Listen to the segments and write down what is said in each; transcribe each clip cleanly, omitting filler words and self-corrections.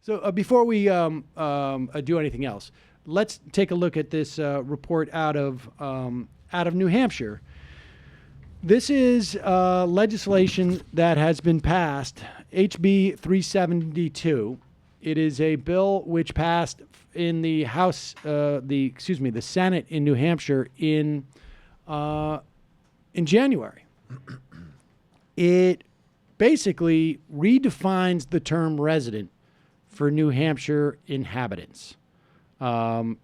So before we do anything else, let's take a look at this report out of New Hampshire. This is legislation that has been passed, HB 372. It is a bill which passed in the House, the Senate in New Hampshire in January. It basically redefines the term resident for New Hampshire inhabitants, and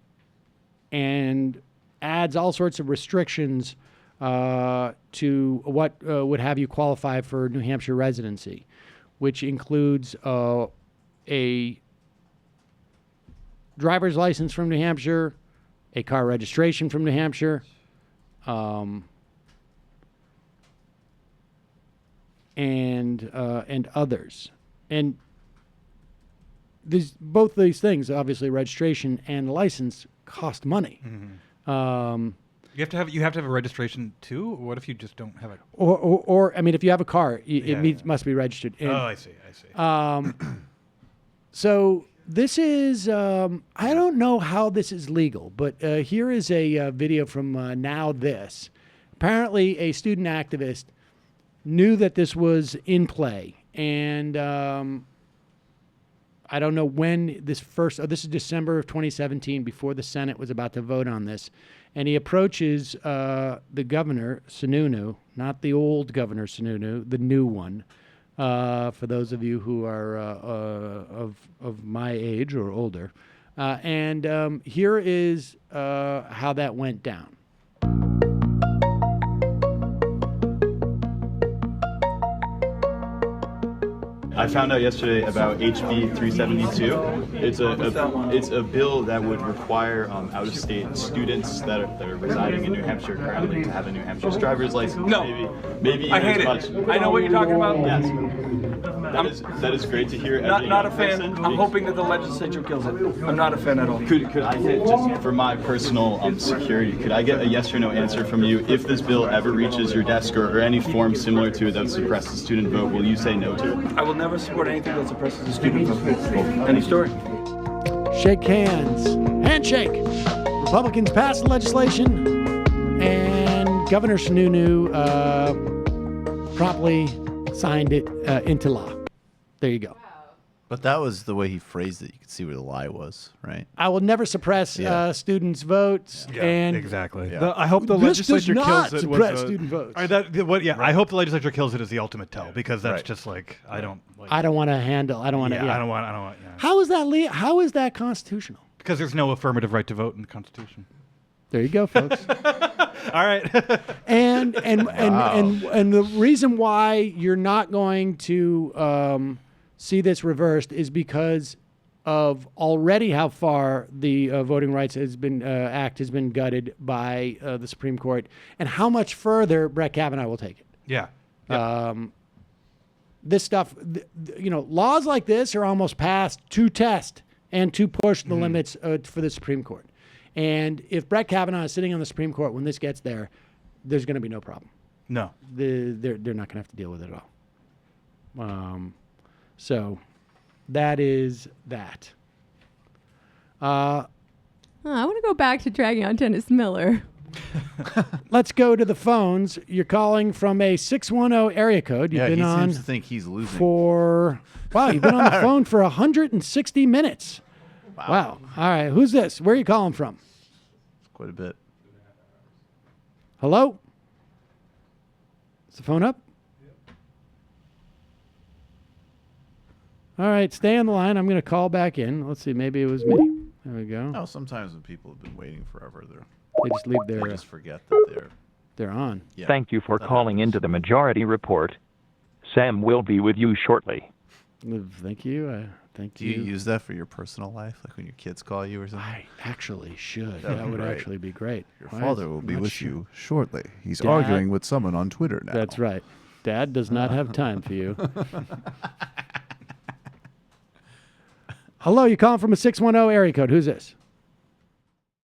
adds all sorts of restrictions to what would have you qualify for New Hampshire residency, which includes a driver's license from New Hampshire, a car registration from New Hampshire, and others. And both these things, obviously, registration and license, cost money. Mm-hmm. You have to have a registration too. What if you just don't have it? Or I mean, if you have a car, it must be registered. And, I see. So this is I don't know how this is legal, but here is a video from Now This. Apparently, a student activist knew that this was in play, and I don't know when this this is December of 2017, before the Senate was about to vote on this. And he approaches the governor, Sununu, not the old governor Sununu, the new one, for those of you who are of my age or older. And here is how that went down. I found out yesterday about HB 372. It's a bill that would require out-of-state students that are residing in New Hampshire currently to have a New Hampshire's driver's license. No, maybe I hate it. I know what you're talking about. Yes, that is great to hear. Not a fan. I'm hoping that the legislature kills it. I'm not a fan at all. Could I get, just for my personal security, could I get a yes or no answer from you? If this bill ever reaches your desk or any form similar to it that suppresses the student vote, will you say no to it? I will never support anything that suppresses the student vote. Any story? Shake hands. Handshake. Republicans passed the legislation, and Governor Sununu promptly signed it into law. There you go. But that was the way he phrased it. You could see where the lie was, right? I will never suppress students' votes. Yeah, and exactly. Yeah. I hope the legislature kills it. Suppress student votes. I hope the legislature kills it as the ultimate tell, because that's just like I don't want to handle. I don't want to. I don't want. How is that? How is that constitutional? Because there's no affirmative right to vote in the Constitution. There you go, folks. All right. and the reason why you're not going to see this reversed is because of already how far the Voting Rights Act has been gutted by the Supreme Court, and how much further Brett Kavanaugh will take it. Yeah. Yep. This stuff, laws like this are almost passed to test and to push the limits for the Supreme Court. And if Brett Kavanaugh is sitting on the Supreme Court when this gets there, there's going to be no problem. No. They're not going to have to deal with it at all. So that is that. I want to go back to dragging on Dennis Miller. Let's go to the phones. You're calling from a 610 area code. You've been he on seems to think he's losing. You've been on the phone for 160 minutes. Wow. All right. Who's this? Where are you calling from? It's quite a bit. Hello? Is the phone up? All right, stay on the line. I'm going to call back in. Let's see. Maybe it was me. There we go. No, sometimes when people have been waiting forever, They just leave their. they just forget that they're on. Yeah, Thank you for calling into the Majority Report. Sam will be with you shortly. Thank you. Thank Do you use that for your personal life, like when your kids call you or something? I actually should. That That would right. actually be great. Your Why father is- will I'm be not with sure. you shortly. He's Dad- arguing with someone on Twitter now. That's right. Dad does not have time for you. Hello, you're calling from a 610 area code. Who's this?